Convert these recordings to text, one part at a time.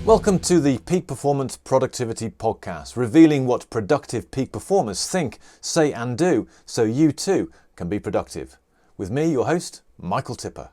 Welcome to the Peak Performance Productivity Podcast, revealing what productive peak performers think, say and do, so you too can be productive. With me, your host, Michael Tipper.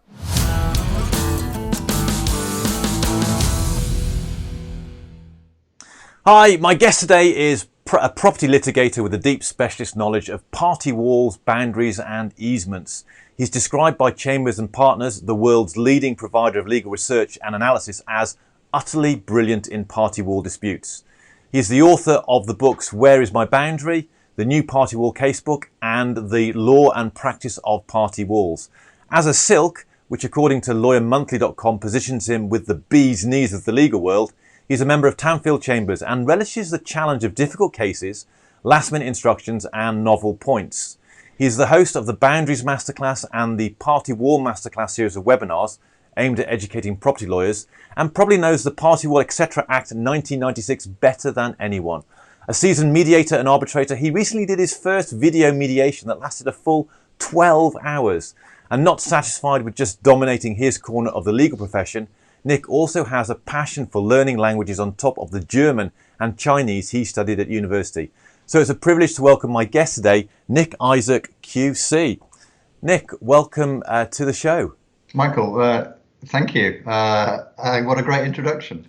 Hi, my guest today is a property litigator with a deep specialist knowledge of party walls, boundaries and easements. He's described by Chambers and Partners, the world's leading provider of legal research and analysis, as utterly brilliant in party wall disputes. He is the author of the books Where is My Boundary?, the New Party Wall Casebook, and The Law and Practice of Party Walls. As a silk, which according to lawyermonthly.com positions him with the bee's knees of the legal world, he's a member of Tanfield Chambers and relishes the challenge of difficult cases, last-minute instructions and novel points. He is the host of the Boundaries Masterclass and the Party Wall Masterclass series of webinars aimed at educating property lawyers, and probably knows the Party Wall Etc. Act 1996 better than anyone. A seasoned mediator and arbitrator, he recently did his first video mediation that lasted a full 12 hours. And not satisfied with just dominating his corner of the legal profession, Nick also has a passion for learning languages on top of the German and Chinese he studied at university. So it's a privilege to welcome my guest today, Nick Isaac QC. Nick, welcome to the show. Michael, thank you. What a great introduction.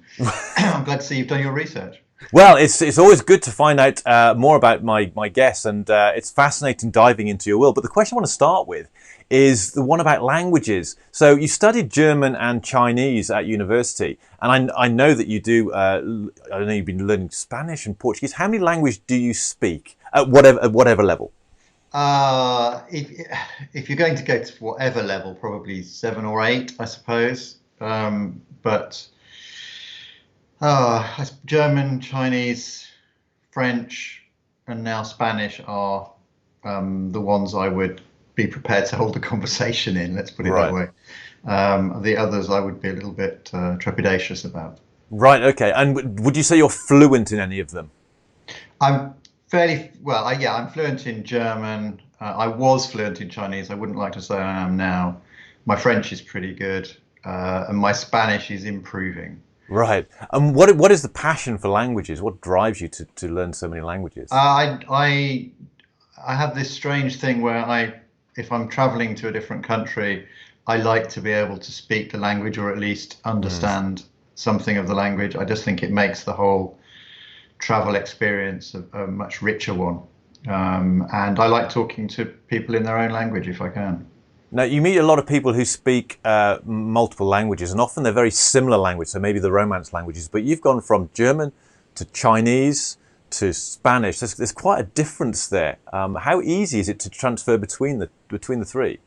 I'm glad to see you've done your research. Well, it's always good to find out more about my guests, and it's fascinating diving into your world. But the question I want to start with is the one about languages. So you studied German and Chinese at university, and I know that you do. I know you've been learning Spanish and Portuguese. How many languages do you speak at whatever level? If you're going to go to whatever level, probably 7 or 8, I suppose. But German, Chinese, French, and now Spanish are the ones I would be prepared to hold a conversation in, let's put it that way. The others I would be a little bit trepidatious about. Right, okay. And would you say you're fluent in any of them? I'm fluent in German. I was fluent in Chinese. I wouldn't like to say I am now. My French is pretty good, and my Spanish is improving. Right. And what is the passion for languages? What drives you to learn so many languages? I have this strange thing where if I'm traveling to a different country, I like to be able to speak the language or at least understand something of the language. I just think it makes the whole travel experience a much richer one. And I like talking to people in their own language if I can. Now, you meet a lot of people who speak multiple languages, and often they're very similar languages, so maybe the Romance languages, but you've gone from German to Chinese to Spanish. There's quite a difference there. How easy is it to transfer between the three?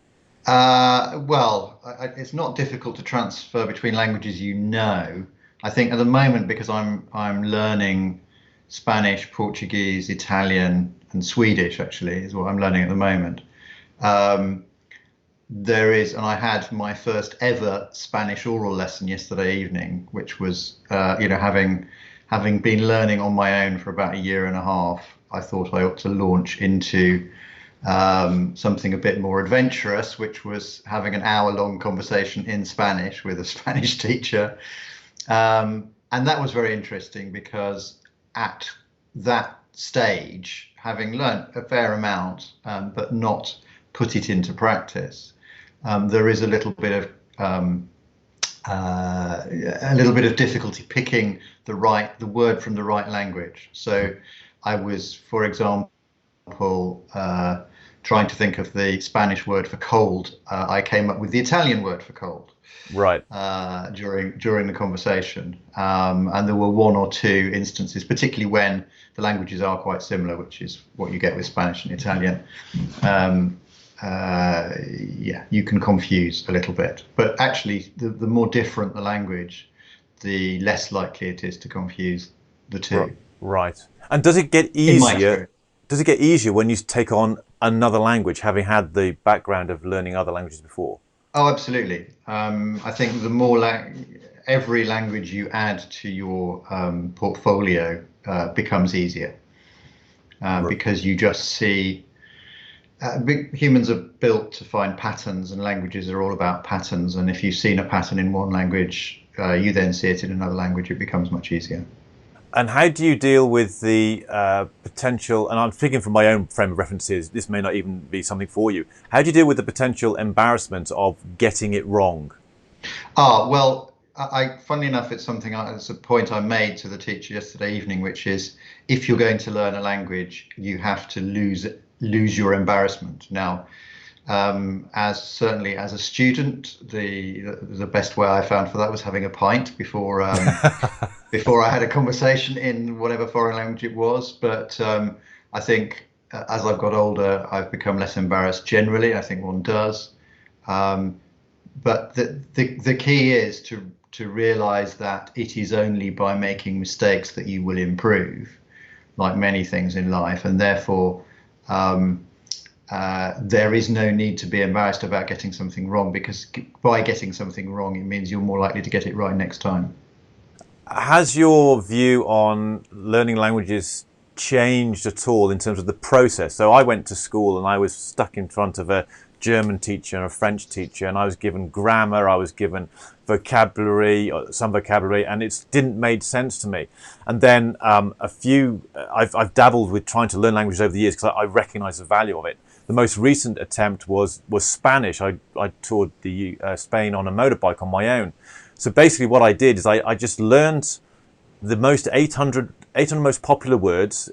It's not difficult to transfer between languages you know. I think at the moment, because I'm learning Spanish, Portuguese, Italian, and Swedish, actually, is what I'm learning at the moment. And I had my first ever Spanish oral lesson yesterday evening, which was, having been learning on my own for about a year and a half, I thought I ought to launch into something a bit more adventurous, which was having an hour-long conversation in Spanish with a Spanish teacher. And that was very interesting because at that stage, having learnt a fair amount, but not put it into practice, there is a little bit of difficulty picking the word from the right language. So I was, for example, trying to think of the Spanish word for cold. I came up with the Italian word for cold. Right. During the conversation, and there were 1 or 2 instances, particularly when the languages are quite similar, which is what you get with Spanish and Italian. You can confuse a little bit, but actually the more different the language, the less likely it is to confuse the two. Right. And does it get easier? Does it get easier when you take on another language, having had the background of learning other languages before? Oh, absolutely. I think the more every language you add to your portfolio becomes easier, because you just see. Humans are built to find patterns, and languages are all about patterns. And if you've seen a pattern in one language, you then see it in another language, it becomes much easier. And how do you deal with the potential, and I'm speaking from my own frame of references, this may not even be something for you. How do you deal with the potential embarrassment of getting it wrong? Well, funnily enough, it's a point I made to the teacher yesterday evening, which is if you're going to learn a language, you have to lose your embarrassment. Now, certainly as a student, the best way I found for that was having a pint before before I had a conversation in whatever foreign language it was. But I think as I've got older, I've become less embarrassed generally. I think one does. But the key is to realize that it is only by making mistakes that you will improve, like many things in life, and therefore there is no need to be embarrassed about getting something wrong, because by getting something wrong, it means you're more likely to get it right next time. Has your view on learning languages changed at all in terms of the process? So I went to school and I was stuck in front of a German teacher and a French teacher, and I was given grammar, I was given vocabulary, some vocabulary, and it didn't make sense to me. And then I've dabbled with trying to learn languages over the years because I recognize the value of it. The most recent attempt was Spanish. I toured Spain on a motorbike on my own. So basically what I did is I just learned the most 800 most popular words,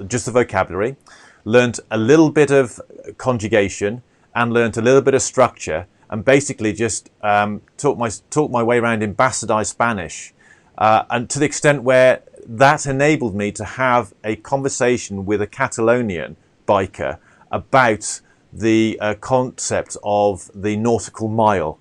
just the vocabulary, learned a little bit of conjugation, and learned a little bit of structure, and basically just talked my way around in bastardized Spanish, and to the extent where that enabled me to have a conversation with a Catalonian biker about the concept of the nautical mile,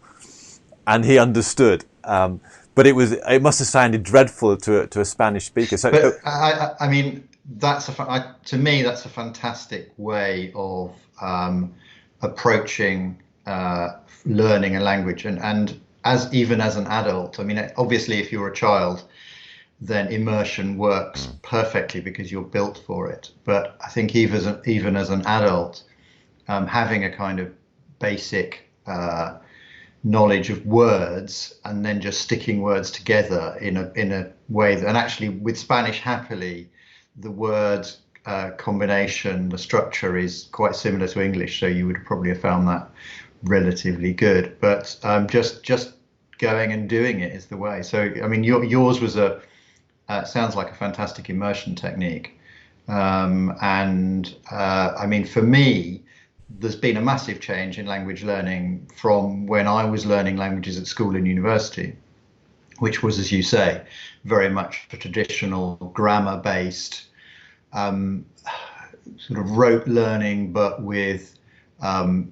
and he understood. But it must have sounded dreadful to a Spanish speaker. So, but I mean, to me that's a fantastic way of approaching learning a language, and even as an adult. I mean, obviously, if you're a child, then immersion works perfectly because you're built for it. But I think even as an adult, having a kind of basic knowledge of words and then just sticking words together in a way that, and actually with Spanish, happily, the word combination, the structure is quite similar to English, so you would probably have found that relatively good. But just going and doing it is the way. So I mean, yours was sounds like a fantastic immersion technique, and I mean, for me, there's been a massive change in language learning from when I was learning languages at school and university, which was, as you say, very much a traditional grammar-based sort of rote learning, but with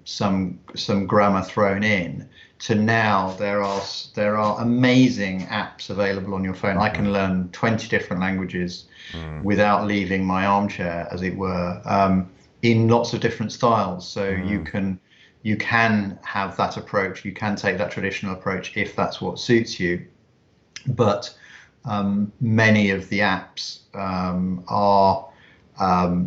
some grammar thrown in, to now there are amazing apps available on your phone. I can learn 20 different languages without leaving my armchair, as it were, in lots of different styles. So you can have that approach. You can take that traditional approach if that's what suits you. But many of the apps are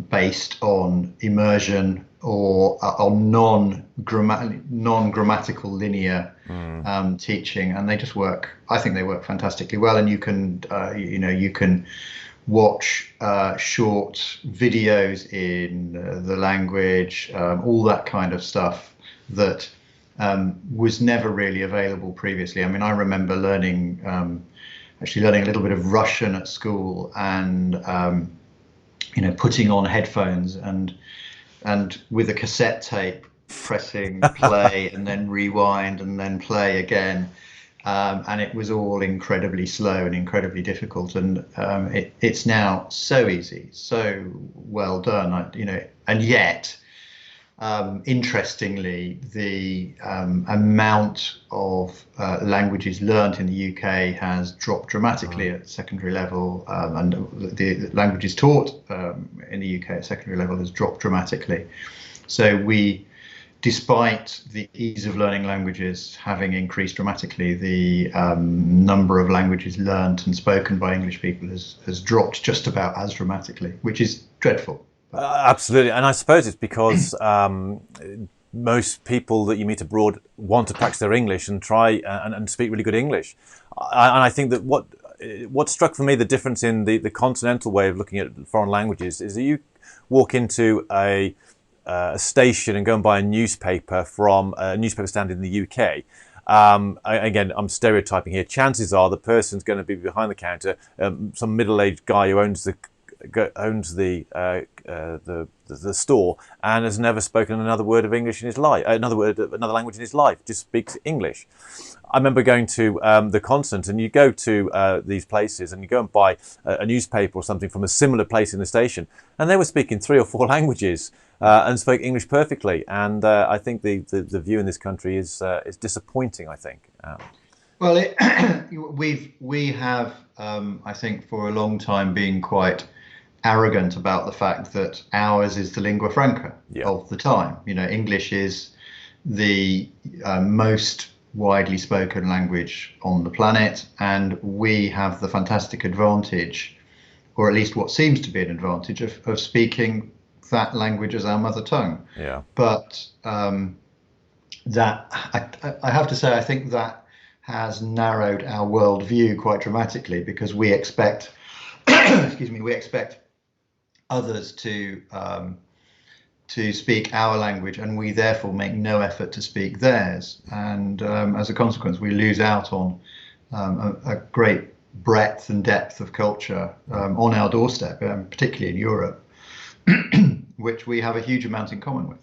based on immersion or on non-grammatical linear teaching, and they just work. I think they work fantastically well. And you can you can watch short videos in the language, all that kind of stuff that was never really available previously. I mean, I remember learning a little bit of Russian at school, and putting on headphones and with a cassette tape, pressing play and then rewind and then play again. And it was all incredibly slow and incredibly difficult. And it's now so easy, so well done. And yet, interestingly, the amount of languages learnt in the UK has dropped dramatically at secondary level, and the languages taught in the UK at secondary level has dropped dramatically. So despite the ease of learning languages having increased dramatically, the number of languages learnt and spoken by English people has dropped just about as dramatically, which is dreadful. Absolutely. And I suppose it's because most people that you meet abroad want to practice their English and try and speak really good English. And I think that what struck for me the difference in the continental way of looking at foreign languages is that you walk into a station and go and buy a newspaper from a newspaper stand in the UK. Again, I'm stereotyping here. Chances are the person's going to be behind the counter, some middle-aged guy who owns the store and has never spoken another word of English in his life, another language in his life, just speaks English. I remember going to the continent, and you go to these places and you go and buy a newspaper or something from a similar place in the station, and they were speaking 3 or 4 languages and spoke English perfectly. And I think the view in this country is disappointing, I think. Well, we have, I think, for a long time been quite arrogant about the fact that ours is the lingua franca of the time. English is the most widely spoken language on the planet, and we have the fantastic advantage, or at least what seems to be an advantage, of speaking that language as our mother tongue. But that I have to say, I think that has narrowed our worldview quite dramatically, because we expect we expect others to speak our language, and we therefore make no effort to speak theirs, and as a consequence we lose out on a great breadth and depth of culture on our doorstep, particularly in Europe, which we have a huge amount in common with.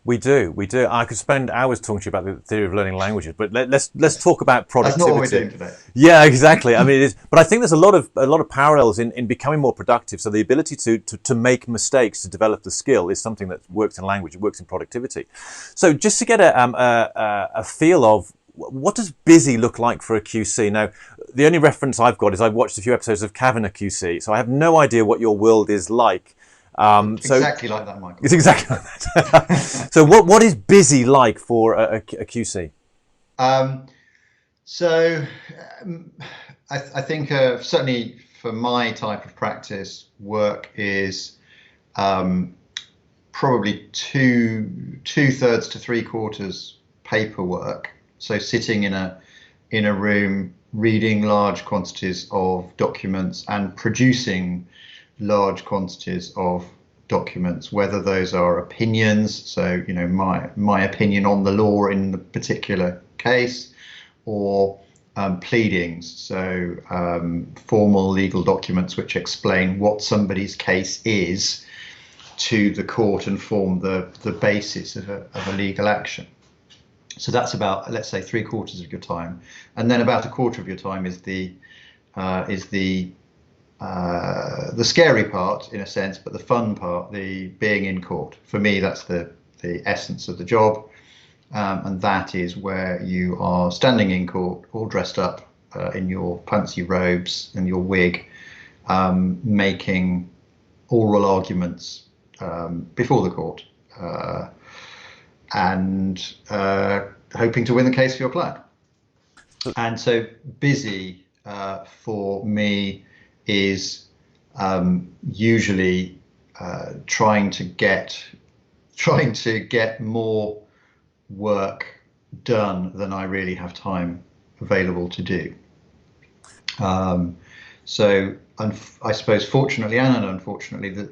We do. I could spend hours talking to you about the theory of learning languages, but let's talk about productivity. That's not what we're doing today. Yeah, exactly. I mean, it is, but I think there's a lot of parallels in becoming more productive. So the ability to make mistakes, to develop the skill, is something that works in language. It works in productivity. So just to get a feel of what does busy look like for a QC? Now, the only reference I've got is I've watched a few episodes of Kavanagh QC, so I have no idea what your world is like. Exactly like that, Michael. It's exactly like that. So what is busy like for a QC? I think certainly for my type of practice, work is probably two-thirds to three-quarters paperwork. So sitting in a room, reading large quantities of documents and producing large quantities of documents, whether those are opinions, so my opinion on the law in the particular case, or pleadings, so formal legal documents which explain what somebody's case is to the court and form the basis of a legal action. So that's about, let's say, three-quarters of your time, and then about a quarter of your time is the scary part, in a sense, but the fun part, the being in court. For me, that's the essence of the job, and that is where you are standing in court, all dressed up in your fancy robes and your wig, making oral arguments before the court, and hoping to win the case for your client. And so busy for me is usually trying to get more work done than I really have time available to do. So I suppose fortunately and unfortunately, the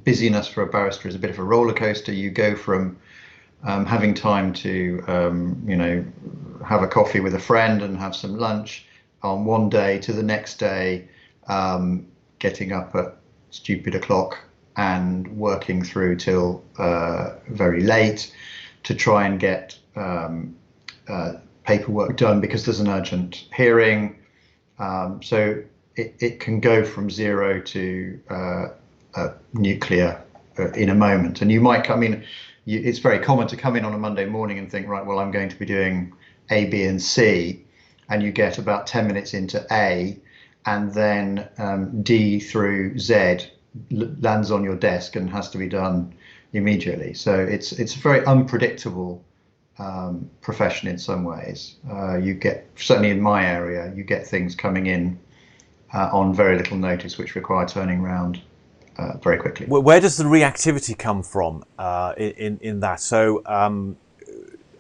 busyness for a barrister is a bit of a roller coaster. You go from having time to have a coffee with a friend and have some lunch on one day to the next day getting up at stupid o'clock and working through till very late to try and get paperwork done because there's an urgent hearing. So it can go from zero to nuclear in a moment. And you might come in, it's very common to come in on a Monday morning and think, right, well, I'm going to be doing A, B, and C. And you get about 10 minutes into A, and then D through Z lands on your desk and has to be done immediately. So it's a very unpredictable profession in some ways. You get, certainly in my area, you get things coming in on very little notice, which require turning around very quickly. Where does the reactivity come from in that? So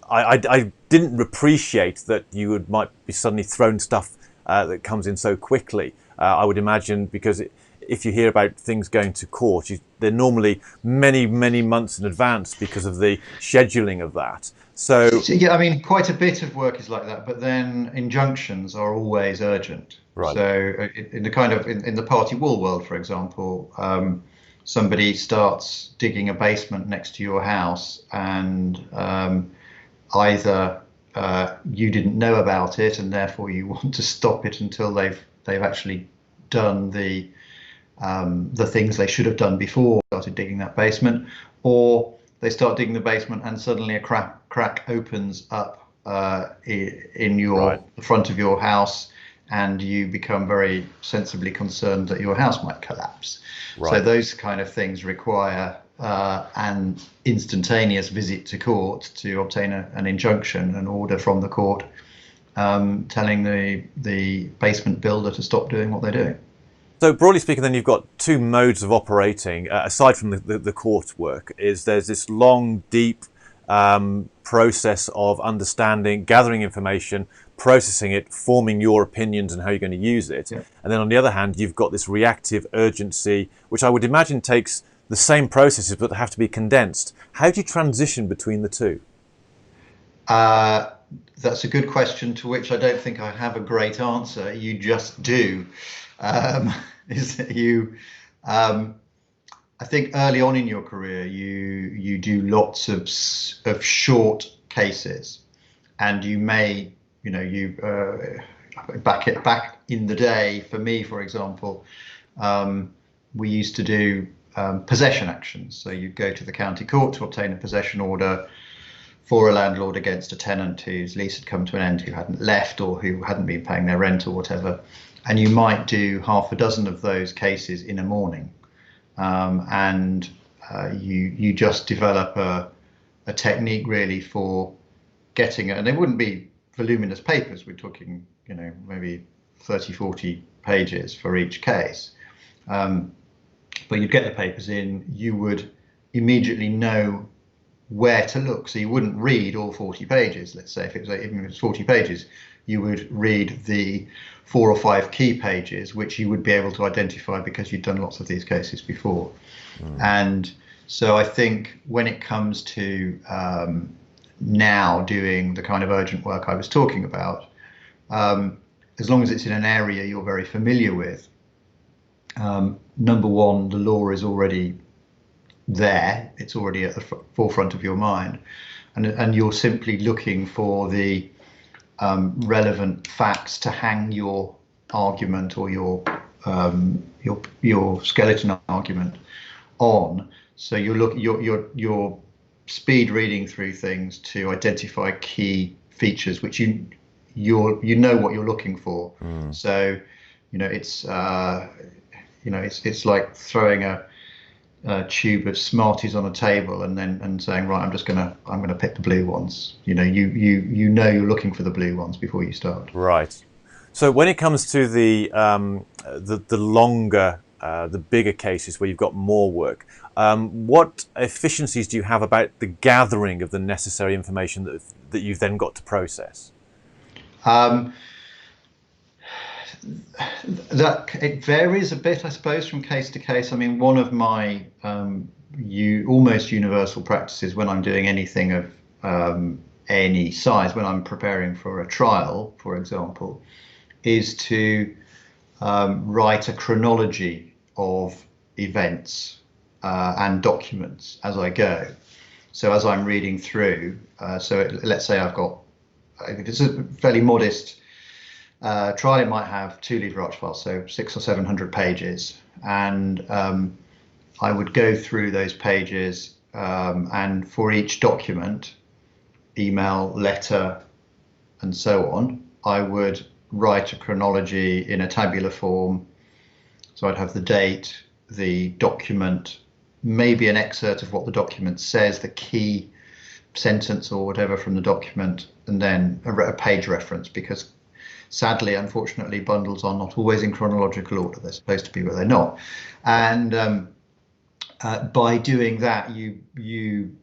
I didn't appreciate that you might be suddenly thrown stuff that comes in so quickly. I would imagine because if you hear about things going to court, they're normally many, many months in advance because of the scheduling of that. So yeah, I mean, quite a bit of work is like that, but then injunctions are always urgent. Right. So in the in the party wall world, for example, somebody starts digging a basement next to your house, and either you didn't know about it, and therefore you want to stop it until they've actually done the things they should have done before started digging that basement, or they start digging the basement and suddenly a crack opens up in the front of your house, and you become very sensibly concerned that your house might collapse. Right. So those kind of things require an instantaneous visit to court to obtain an injunction, an order from the court telling the basement builder to stop doing what they're doing. So broadly speaking, then you've got two modes of operating, aside from the court work, there's this long, deep process of understanding, gathering information, processing it, forming your opinions and how you're going to use it. Yeah. And then on the other hand, you've got this reactive urgency, which I would imagine takes the same processes but have to be condensed. How do you transition between the two? That's a good question to which I don't think I have a great answer. You just do. Is that you? I think early on in your career, you do lots of short cases, and you may, back in the day, for me, for example, we used to do possession actions. So you'd go to the county court to obtain a possession order for a landlord against a tenant whose lease had come to an end, who hadn't left or who hadn't been paying their rent or whatever. And you might do half a dozen of those cases in a morning. And you just develop a technique really for getting it. And they wouldn't be voluminous papers. We're talking, maybe 30, 40 pages for each case. But you'd get the papers in, you would immediately know where to look. So you wouldn't read all 40 pages. Let's say even if it was 40 pages, you would read the 4 or 5 key pages, which you would be able to identify because you'd done lots of these cases before. And so I think when it comes to now doing the kind of urgent work I was talking about, as long as it's in an area you're very familiar with, number one, the law is already there. It's already at the forefront of your mind, and you're simply looking for the relevant facts to hang your argument or your skeleton argument on. So you're speed reading through things to identify key features which you know what you're looking for. So it's like throwing a tube of Smarties on a table and saying, right, I'm gonna pick the blue ones. You know you're looking for the blue ones before you start. Right. So when it comes to the longer, the bigger cases where you've got more work, what efficiencies do you have about the gathering of the necessary information that you've then got to process? That it varies a bit, I suppose, from case to case. I mean, one of my almost universal practices when I'm doing anything of any size, when I'm preparing for a trial, for example, is to write a chronology of events and documents as I go. So as I'm reading through, let's say it's a fairly modest trial, it might have 2-litre arch files, so 600 or 700 pages, and I would go through those pages, and for each document, email, letter, and so on, I would write a chronology in a tabular form. So I'd have the date, the document, maybe an excerpt of what the document says, the key sentence or whatever from the document, and then a page reference, because sadly, unfortunately, bundles are not always in chronological order. They're supposed to be, but they're not. And by doing that, you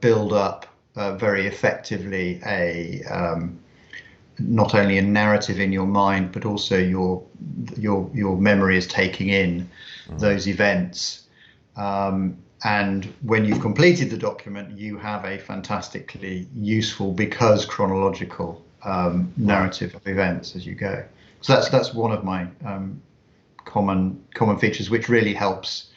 build up very effectively not only a narrative in your mind, but also your memory is taking in those events. And when you've completed the document, you have a fantastically useful, because chronological, narrative of events as you go. So that's one of my common features, which really helps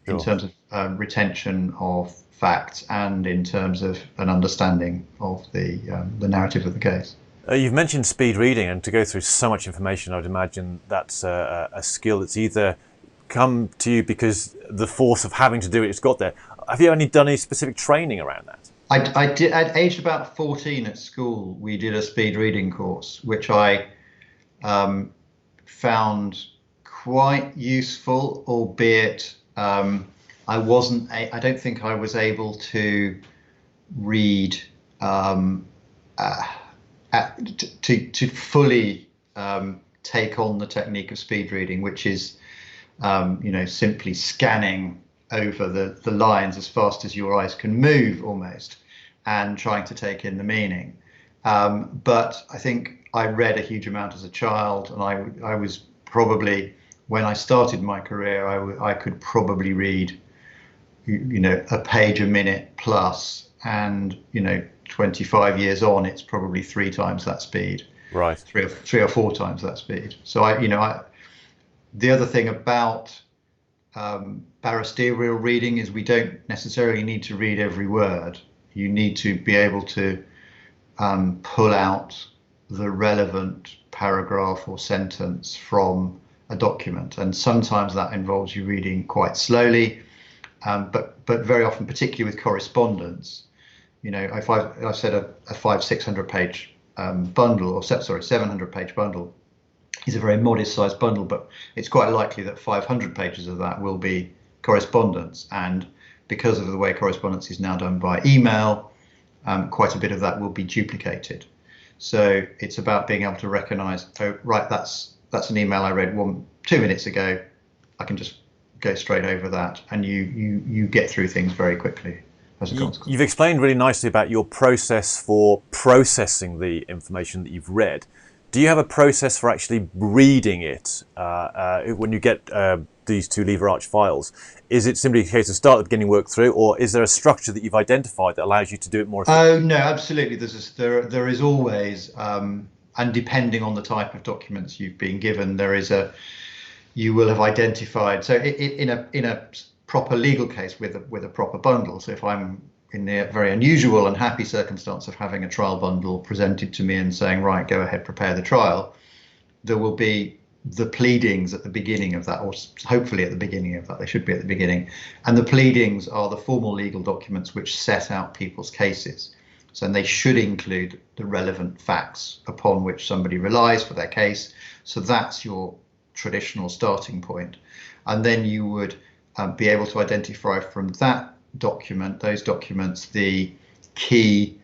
in terms of retention of facts and in terms of an understanding of the narrative of the case. You've mentioned speed reading, and to go through so much information, I would imagine that's a skill that's either come to you because the force of having to do it, it's got there. Have you done any specific training around that? I did. At age about 14 at school, we did a speed reading course, which I found quite useful, albeit I don't think I was able to read to fully take on the technique of speed reading, which is simply scanning over the lines as fast as your eyes can move almost, and trying to take in the meaning. But I think I read a huge amount as a child, and I was probably, when I started my career, I could probably read a page a minute plus, and 25 years on, it's probably 3 times that speed. Right. Three or 4 times that speed. So the other thing about barristerial reading is we don't necessarily need to read every word. You need to be able to pull out the relevant paragraph or sentence from a document, and sometimes that involves you reading quite slowly, but very often, particularly with correspondence, if I've said a 500-600 page bundle, or 700 page bundle, is a very modest sized bundle, but it's quite likely that 500 pages of that will be correspondence. And because of the way correspondence is now done by email, quite a bit of that will be duplicated. So it's about being able to recognize, oh, right, that's an email I read 2 minutes ago. I can just go straight over that, and you get through things very quickly as a consequence. You've explained really nicely about your process for processing the information that you've read. Do you have a process for actually reading it when you get these 2 lever arch files? Is it simply a case of start at the beginning, work through, or is there a structure that you've identified that allows you to do it more effectively? Oh, no, absolutely. There is always, and depending on the type of documents you've been given, you will have identified. So in a proper legal case with a proper bundle. So if I'm in the very unusual and happy circumstance of having a trial bundle presented to me and saying, right, go ahead, prepare the trial, there will be the pleadings at the beginning of that, or hopefully at the beginning of that. They should be at the beginning. And the pleadings are the formal legal documents which set out people's cases. So they should include the relevant facts upon which somebody relies for their case. So that's your traditional starting point. And then you would be able to identify from those documents, the key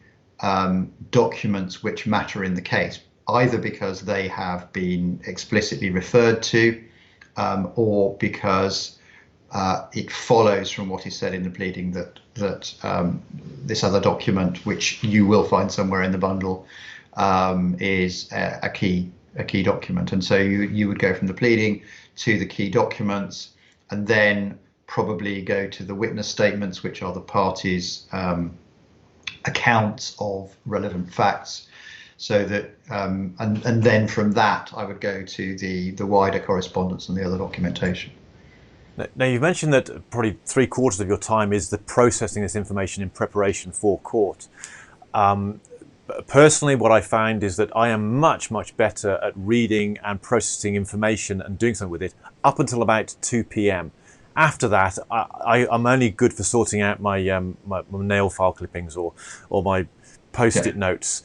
documents which matter in the case, either because they have been explicitly referred to, or because it follows from what is said in the pleading that this other document, which you will find somewhere in the bundle, is a key document. And so you would go from the pleading to the key documents, and then probably go to the witness statements, which are the parties' accounts of relevant facts. So that and then from that, I would go to the wider correspondence and the other documentation. Now, you've mentioned that probably 3/4 of your time is the processing this information in preparation for court. Personally, what I find is that I am much better at reading and processing information and doing something with it up until about 2 p.m. After that, I'm only good for sorting out my nail file clippings or my post-it notes.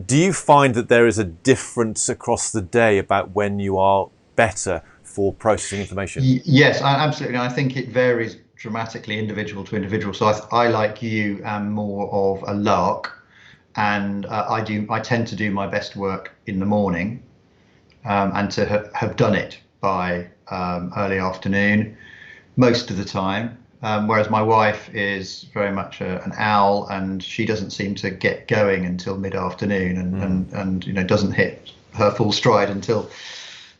Do you find that there is a difference across the day about when you are better for processing information? Yes, absolutely. I think it varies dramatically individual to individual. So I like you, am more of a lark, and I tend to do my best work in the morning, and to have done it by early afternoon most of the time. Whereas my wife is very much an owl, and she doesn't seem to get going until mid-afternoon, and doesn't hit her full stride until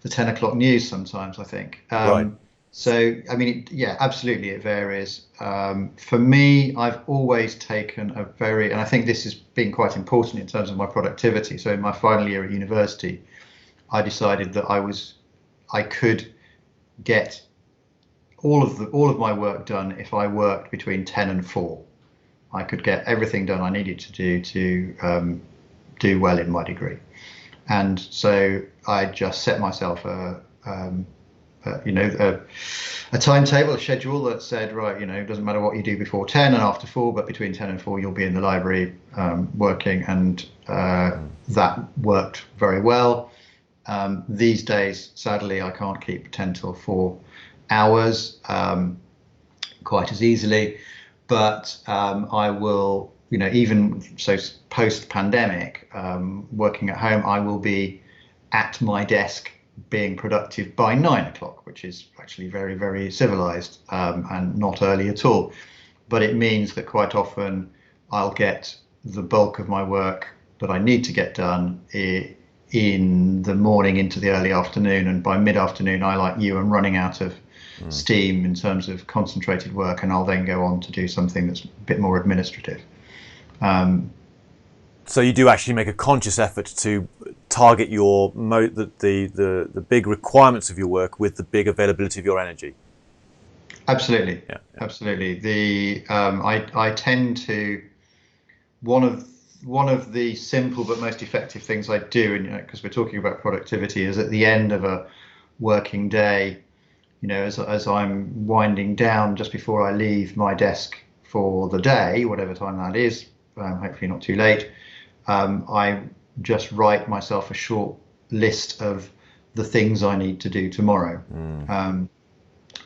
the 10 o'clock news sometimes, I think. Right. So, I mean, yeah, absolutely, it varies. For me, I've always taken and I think this has been quite important in terms of my productivity. So in my final year at university, I decided that I could get all of my work done if I worked between 10 and 4. I could get everything done I needed to do to do well in my degree. And so I just set myself a timetable, a schedule that said, right, it doesn't matter what you do before 10 and after 4, but between 10 and 4 you'll be in the library working, and that worked very well. These days, sadly, I can't keep 10 till 4 hours quite as easily, but I will, even so post-pandemic, working at home, I will be at my desk being productive by 9 o'clock, which is actually very, very civilized and not early at all. But it means that quite often I'll get the bulk of my work that I need to get done in the morning into the early afternoon. And by mid-afternoon, I, like you, am running out of steam in terms of concentrated work, and I'll then go on to do something that's a bit more administrative. So you do actually make a conscious effort to target the big requirements of your work with the big availability of your energy. Absolutely, yeah. Absolutely. I tend to one of the simple but most effective things I do, and because we're talking about productivity, is at the end of a working day, as I'm winding down just before I leave my desk for the day, whatever time that is, hopefully not too late. I just write myself a short list of the things I need to do tomorrow,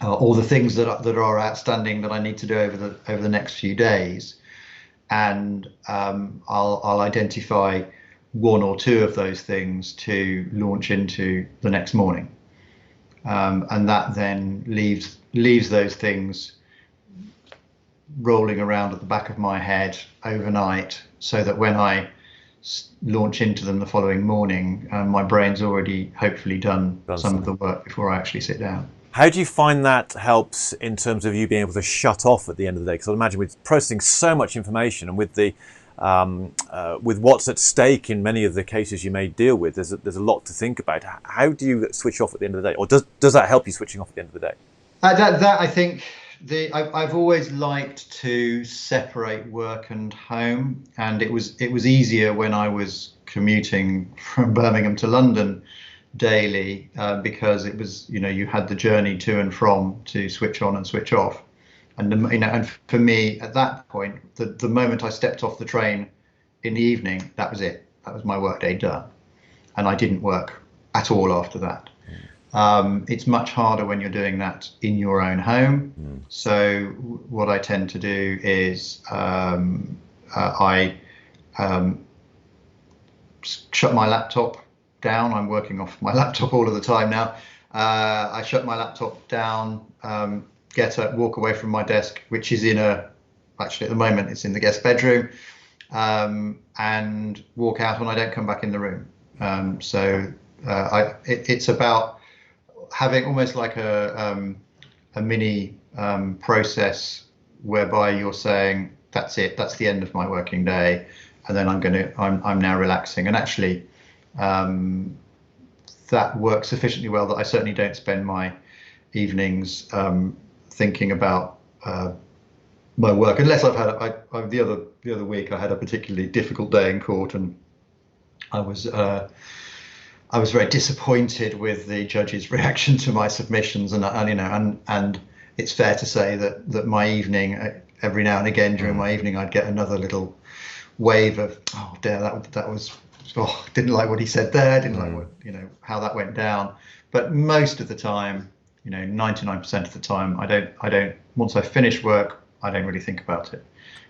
or the things that are outstanding that I need to do over the next few days, and I'll identify one or two of those things to launch into the next morning, and that then leaves those things rolling around at the back of my head overnight, so that when I launch into them the following morning, my brain's already hopefully done some of the work before I actually sit down. How do you find that helps in terms of you being able to shut off at the end of the day? Because I imagine with processing so much information, and with the with what's at stake in many of the cases you may deal with, there's a lot to think about. How do you switch off at the end of the day, or does that help you switching off at the end of the day? That I think I've always liked to separate work and home, and it was easier when I was commuting from Birmingham to London daily, because it was, you had the journey to and from to switch on and switch off, and and for me at that point, the moment I stepped off the train in the evening, that was it. That was my work day done, and I didn't work at all after that. It's much harder when you're doing that in your own home. So what I tend to do is I shut my laptop down. I'm working off my laptop all of the time now. I shut my laptop down, get up, walk away from my desk, which is actually at the moment it's in the guest bedroom, and walk out, and I don't come back in the room. It's about having almost like a mini process whereby you're saying, that's it, that's the end of my working day, and then I'm now relaxing. And actually that works sufficiently well that I certainly don't spend my evenings thinking about my work, unless I've had the other week I had a particularly difficult day in court, and I was very disappointed with the judge's reaction to my submissions, and it's fair to say that my evening, every now and again during my evening, I'd get another little wave of, oh dear, that was, didn't like what he said there, didn't like what, how that went down. But most of the time, 99% of the time, I don't. Once I finish work, I don't really think about it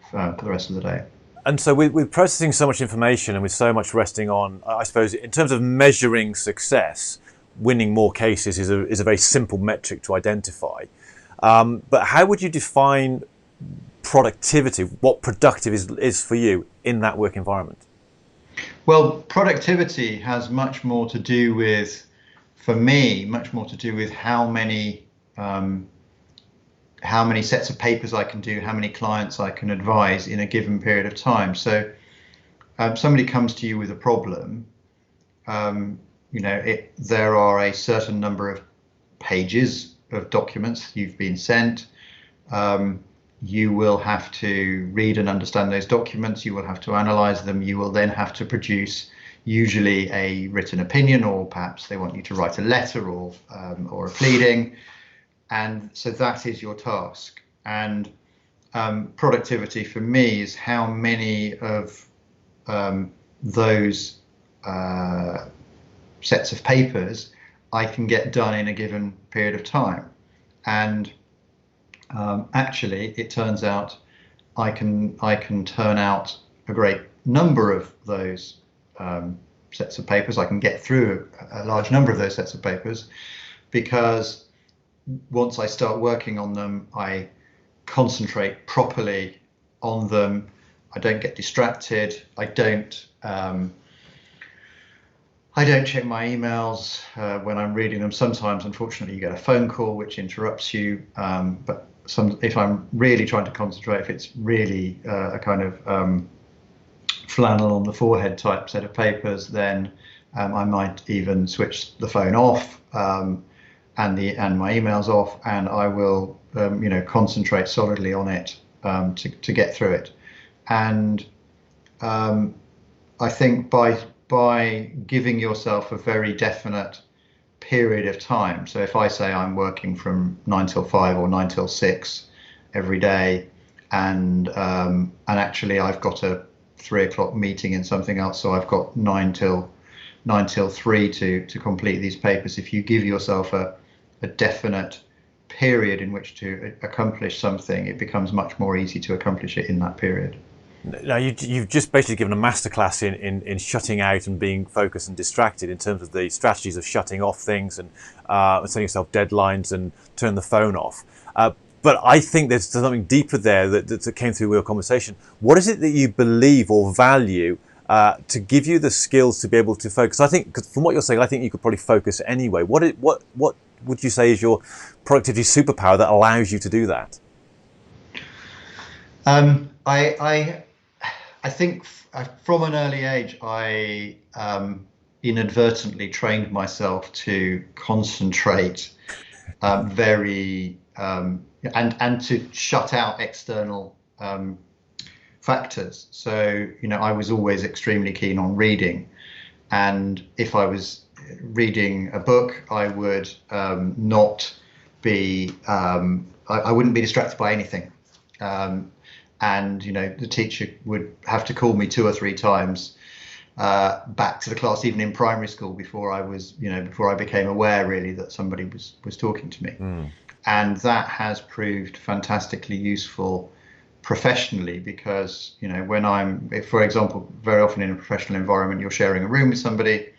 for the rest of the day. And so with processing so much information, and with so much resting on, I suppose, in terms of measuring success, winning more cases is a very simple metric to identify. But how would you define productivity? What productive is for you in that work environment? Well, productivity has much more to do with, for me, much more to do with how many sets of papers I can do, how many clients I can advise in a given period of time. So somebody comes to you with a problem, there are a certain number of pages of documents you've been sent. You will have to read and understand those documents. You will have to analyze them. You will then have to produce usually a written opinion, or perhaps they want you to write a letter or a pleading. And so that is your task. And productivity for me is how many of those sets of papers I can get done in a given period of time. And actually, it turns out I can turn out a great number of those sets of papers. I can get through a large number of those sets of papers, because once I start working on them, I concentrate properly on them. I don't get distracted. I don't check my emails when I'm reading them. Sometimes, unfortunately, you get a phone call which interrupts you. But if I'm really trying to concentrate, if it's really a kind of flannel on the forehead type set of papers, then I might even switch the phone off and my emails off, and I will concentrate solidly on it to get through it. And I think by giving yourself a very definite period of time. So if I say I'm working from 9 till 5 or 9 till 6 every day, and actually I've got a 3 o'clock meeting in something else, so I've got 9 till 3 to complete these papers. If you give yourself a definite period in which to accomplish something, it becomes much more easy to accomplish it in that period. Now, you've just basically given a masterclass in shutting out and being focused and distracted in terms of the strategies of shutting off things and setting yourself deadlines and turn the phone off. But I think there's something deeper there that came through your conversation. What is it that you believe or value to give you the skills to be able to focus? I think, 'cause from what you're saying, I think you could probably focus anyway. What would you say is your productivity superpower that allows you to do that? I think from an early age, I inadvertently trained myself to concentrate very and to shut out external factors. So, I was always extremely keen on reading, and if I was reading a book, I would not be I wouldn't be distracted by anything. And the teacher would have to call me 2 or 3 times back to the class, even in primary school, before I became aware really that somebody was talking to me. And that has proved fantastically useful professionally, because for example, very often in a professional environment, you're sharing a room with somebody,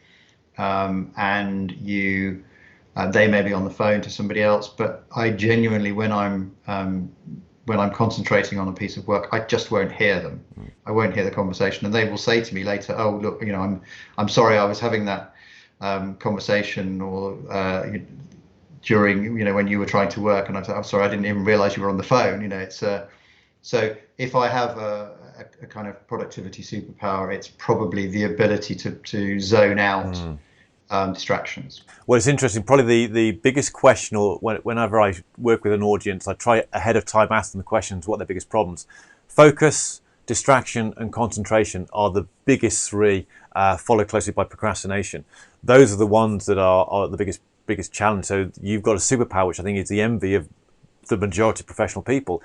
and they may be on the phone to somebody else, but I genuinely, when I'm concentrating on a piece of work, I just won't hear them. I won't hear the conversation, and they will say to me later, "Oh, look, I'm sorry, I was having that conversation or during when you were trying to work," and I'm sorry, I didn't even realize you were on the phone. It's so if I have a kind of productivity superpower, it's probably the ability to zone out distractions. Well, it's interesting. Probably the biggest question, or whenever I work with an audience, I try ahead of time ask them the questions, what are their biggest problems. Focus, distraction, and concentration are the biggest 3, followed closely by procrastination. Those are the ones that are the biggest challenge. So you've got a superpower, which I think is the envy of the majority of professional people.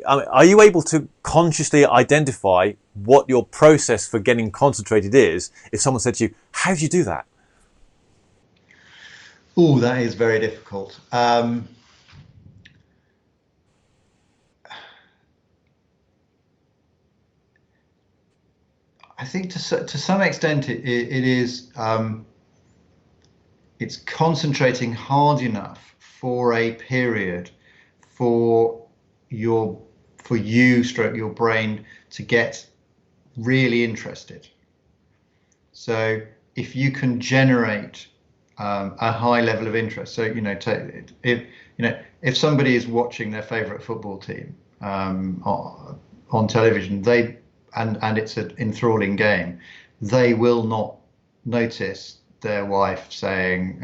Are you able to consciously identify what your process for getting concentrated is? If someone said to you, "How do you do that?" Oh, that is very difficult. I think to some extent it is it's concentrating hard enough for a period for you stroke your brain to get really interested. So if you can generate a high level of interest, so if somebody is watching their favorite football team on television, and it's an enthralling game, they will not notice their wife saying,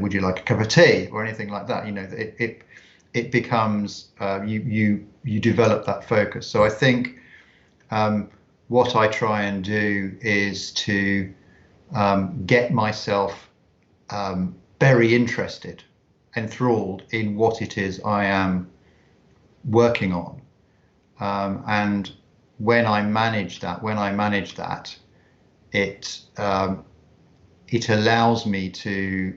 would you like a cup of tea or anything like that. It becomes you develop that focus. So I think what I try and do is to get myself very interested, enthralled in what it is I am working on, and when I manage that, it allows me to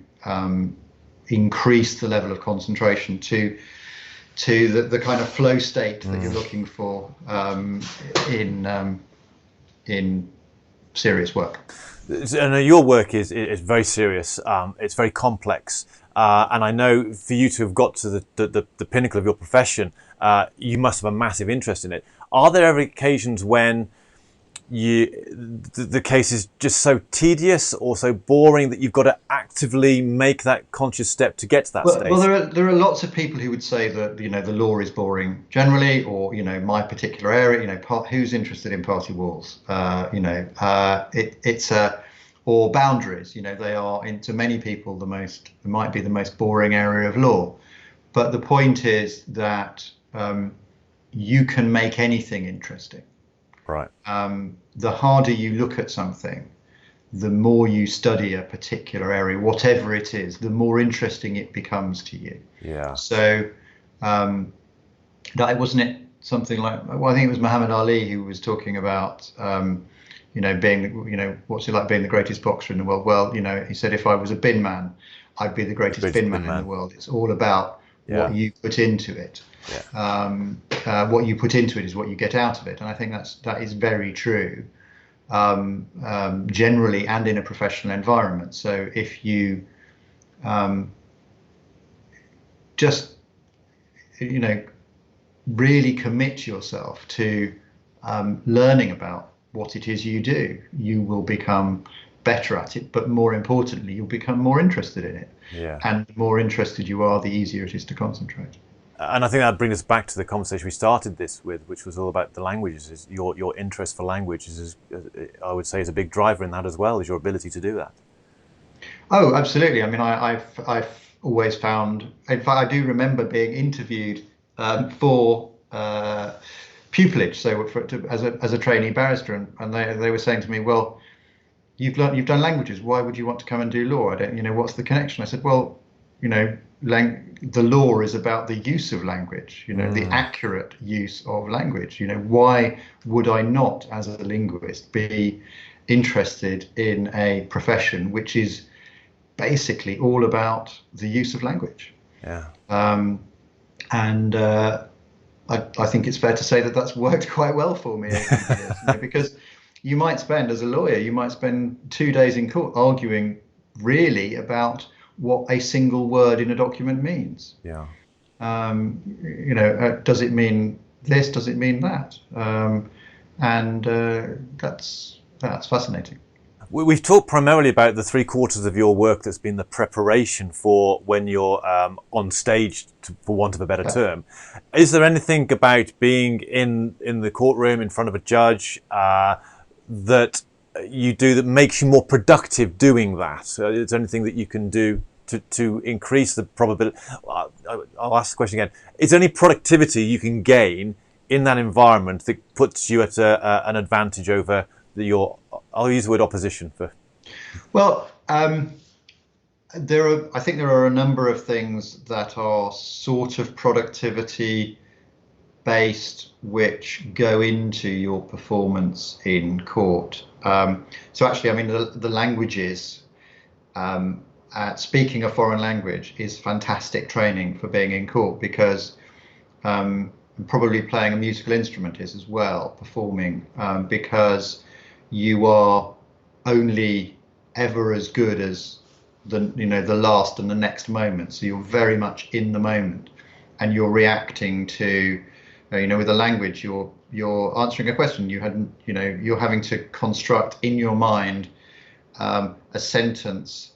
increase the level of concentration to the kind of flow state that you're looking for in serious work. And your work is very serious. It's very complex, and I know for you to have got to the pinnacle of your profession, you must have a massive interest in it. Are there ever occasions when the case is just so tedious or so boring that you've got to actively make that conscious step to get to that stage? Well, there are lots of people who would say that the law is boring generally, or my particular area. Who's interested in party walls? Or boundaries. They are, to many people, it might be the most boring area of law. But the point is that you can make anything interesting. Right. The harder you look at something, the more you study a particular area, whatever it is, the more interesting it becomes to you. Yeah. So, wasn't it something like? Well, I think it was Muhammed Ali who was talking about, being, what's it like being the greatest boxer in the world? Well, he said, if I was a bin man, I'd be the greatest bin man in the world. It's all about what you put into it. Yeah. What you put into it is what you get out of it, and I think that is very true, generally and in a professional environment. So if you just really commit yourself to learning about what it is you do, you will become better at it, but more importantly, you'll become more interested in it. Yeah. And the more interested you are, the easier it is to concentrate. And I think that brings us back to the conversation we started this with, which was all about the languages. Is your interest for language I would say, is a big driver in that as well, is your ability to do that. Oh, absolutely. I mean, I've always found, in fact, I do remember being interviewed for pupillage, so as a trainee barrister, and they were saying to me, well, you've done languages, why would you want to come and do law? I don't, what's the connection? I said, well, the law is about the use of language, the accurate use of language. Why would I not, as a linguist, be interested in a profession which is basically all about the use of language? Yeah. I think it's fair to say that that's worked quite well for me over the years, because you might spend, as a lawyer, 2 days in court arguing really about what a single word in a document means. Yeah. Does it mean this? Does it mean that? That's fascinating. We've talked primarily about the 3/4 of your work that's been the preparation for when you're on stage, for want of a better term. Is there anything about being in the courtroom in front of a judge that you do that makes you more productive doing that? Is there anything that you can do to increase the probability? I'll ask the question again. Is there any productivity you can gain in that environment that puts you at an advantage over I'll use the word opposition for? Well, I think there are a number of things that are sort of productivity based, which go into your performance in court. So actually, I mean, the languages, speaking a foreign language is fantastic training for being in court, because probably playing a musical instrument is as well, performing, because you are only ever as good as the last and the next moment. So you're very much in the moment, and you're reacting to, with a language, you're answering a question. You're having to construct in your mind a sentence,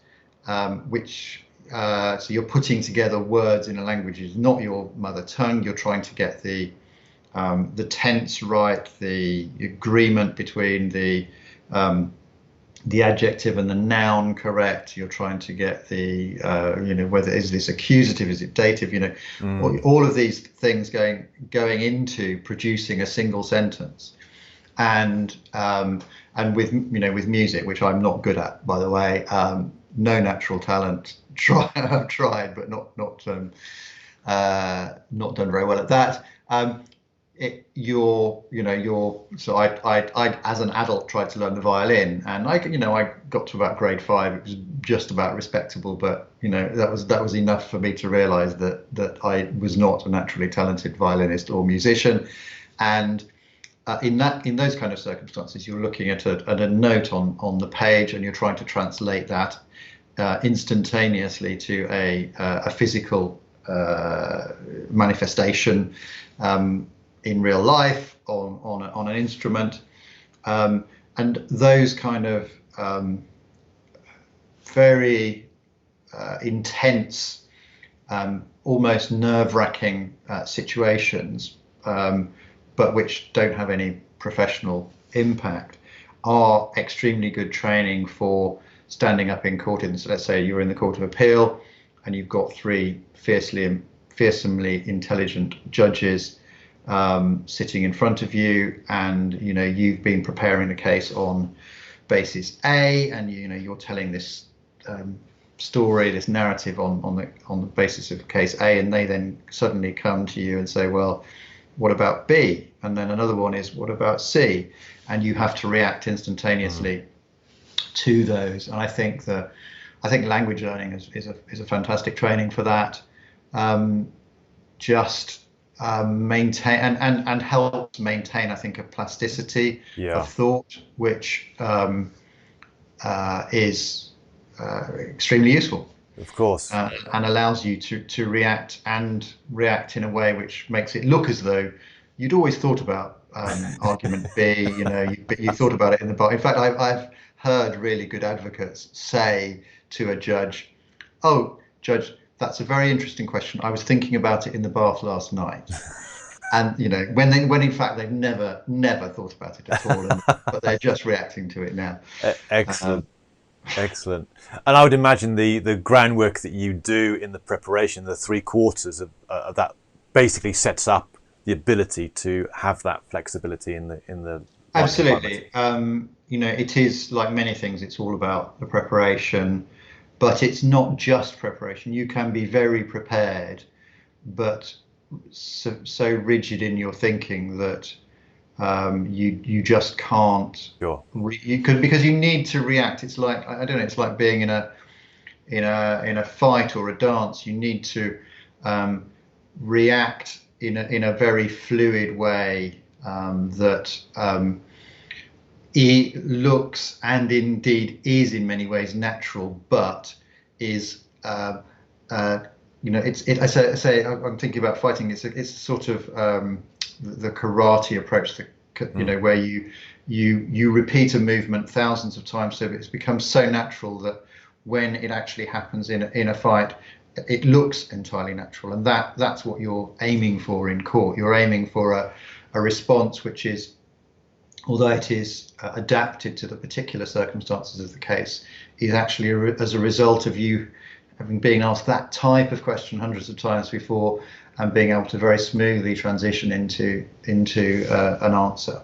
which so you're putting together words in a language is not your mother tongue. You're trying to get the tense right, the agreement between the adjective and the noun correct. You're trying to get the whether is this accusative, is it dative, all of these things going into producing a single sentence. And with music, which I'm not good at, by the way, no natural talent. I've tried, but not done very well at that. So I as an adult tried to learn the violin, and I got to about grade 5. It was just about respectable, but that was enough for me to realize that I was not a naturally talented violinist or musician. And in those kind of circumstances, you're looking at a note on the page, and you're trying to translate that instantaneously to a physical manifestation in real life on an instrument, and those kind of very intense, almost nerve-wracking situations, but which don't have any professional impact, are extremely good training for standing up in court. So let's say you're in the Court of Appeal and you've got 3 fearsomely intelligent judges sitting in front of you, and you've been preparing the case on basis A, and you're telling this story, this narrative on the basis of case A, and they then suddenly come to you and say, well, what about B? And then another one is, what about C? And you have to react instantaneously to those. And I think language learning is a fantastic training for that. Maintain and helps maintain, I think, a plasticity of thought, which is extremely useful. Of course. And allows you to react in a way which makes it look as though you'd always thought about argument B, but you thought about it in the bar. In fact, I've heard really good advocates say to a judge, "Oh, Judge, that's a very interesting question. I was thinking about it in the bath last night." And when in fact they've never thought about it at all, but they're just reacting to it now. Excellent. Excellent. And I would imagine the groundwork that you do in the preparation, the 3/4 of that, basically sets up the ability to have that flexibility in the Absolutely. It is like many things. It's all about the preparation, but it's not just preparation. You can be very prepared, but so rigid in your thinking that you just can't. Sure. Because you need to react. It's like, I don't know. It's like being in a fight or a dance. You need to react in a very fluid way that it looks and indeed is in many ways natural, but is I say I'm thinking about fighting. It's sort of the karate approach, where you repeat a movement thousands of times, so it's become so natural that when it actually happens in a fight, it looks entirely natural. And that's what you're aiming for in court. You're aiming for a response which is, although it is adapted to the particular circumstances of the case, is actually as a result of you having been asked that type of question hundreds of times before and being able to very smoothly transition into an answer.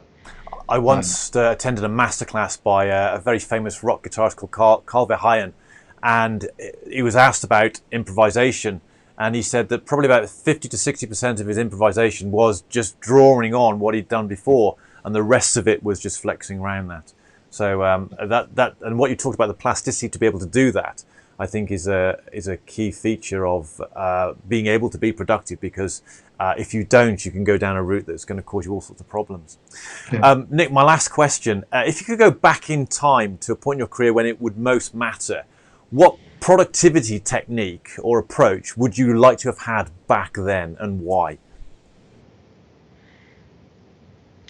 I once attended a masterclass by a very famous rock guitarist called Carl Verheyen, and he was asked about improvisation, and he said that probably about 50 to 60% of his improvisation was just drawing on what he'd done before, and the rest of it was just flexing around that. So that and what you talked about, the plasticity to be able to do that, I think is a key feature of being able to be productive, because if you don't, you can go down a route that's going to cause you all sorts of problems. Yeah. Nick, my last question, if you could go back in time to a point in your career when it would most matter, what productivity technique or approach would you like to have had back then, and why?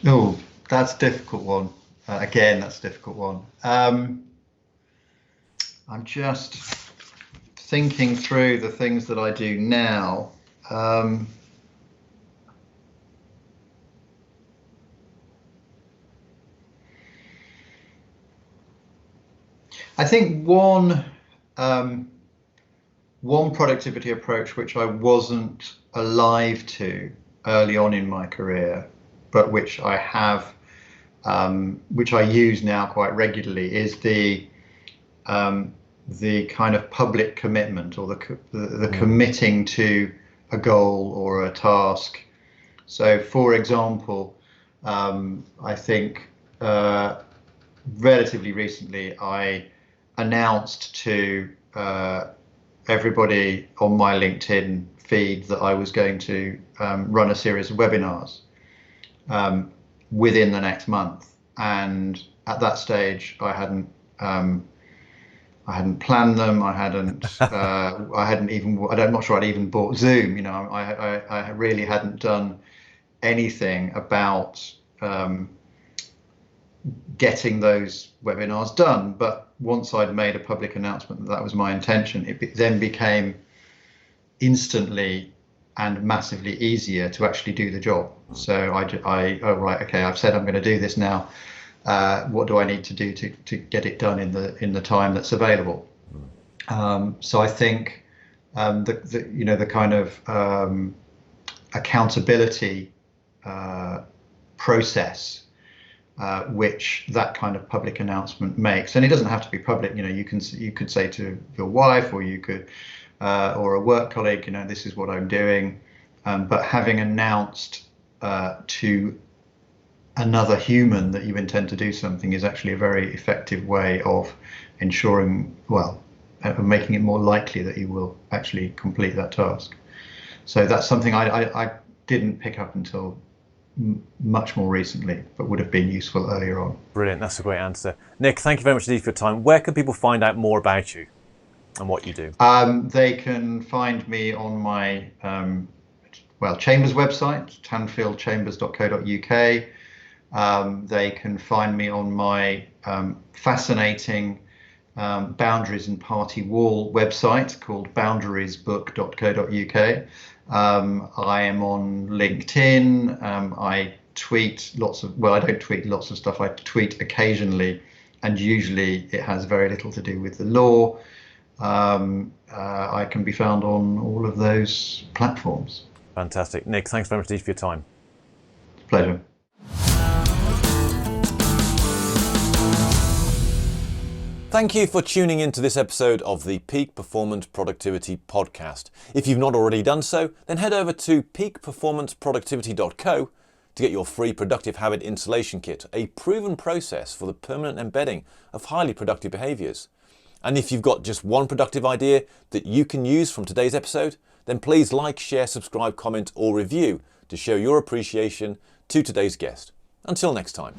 Oh, that's a difficult one. Again, that's a difficult one. I'm just thinking through the things that I do now. I think one productivity approach which I wasn't alive to early on in my career, but which I have, which I use now quite regularly, is the kind of public commitment, or the committing to a goal or a task. So, for example, I think relatively recently I announced to everybody on my LinkedIn feed that I was going to run a series of webinars within the next month, and at that stage I hadn't planned them. I'm not sure I'd even bought Zoom. You know, I really hadn't done anything about getting those webinars done. But once I'd made a public announcement that that was my intention, it then became instantly and massively easier to actually do the job. So oh right, okay, I've said I'm going to do this now. What do I need to do to get it done in the time that's available? So I think the kind of accountability process which that kind of public announcement makes, and it doesn't have to be public. You know, you could say to your wife, or you could or a work colleague, you know, this is what I'm doing. But having announced to another human that you intend to do something is actually a very effective way of ensuring, making it more likely that you will actually complete that task. So that's something I didn't pick up until much more recently, but would have been useful earlier on. Brilliant, that's a great answer. Nick, thank you very much indeed for your time. Where can people find out more about you and what you do? They can find me on my Chambers website, tanfieldchambers.co.uk. They can find me on my fascinating Boundaries and Party Wall website called boundariesbook.co.uk. I am on LinkedIn. I tweet lots of, I don't tweet lots of stuff. I tweet occasionally, and usually it has very little to do with the law. I can be found on all of those platforms. Fantastic. Nick, thanks very much indeed for your time. Pleasure. Thank you for tuning in to this episode of the Peak Performance Productivity Podcast. If you've not already done so, then head over to peakperformanceproductivity.co to get your free Productive Habit Installation Kit, a proven process for the permanent embedding of highly productive behaviours. And if you've got just one productive idea that you can use from today's episode, then please like, share, subscribe, comment or review to show your appreciation to today's guest. Until next time.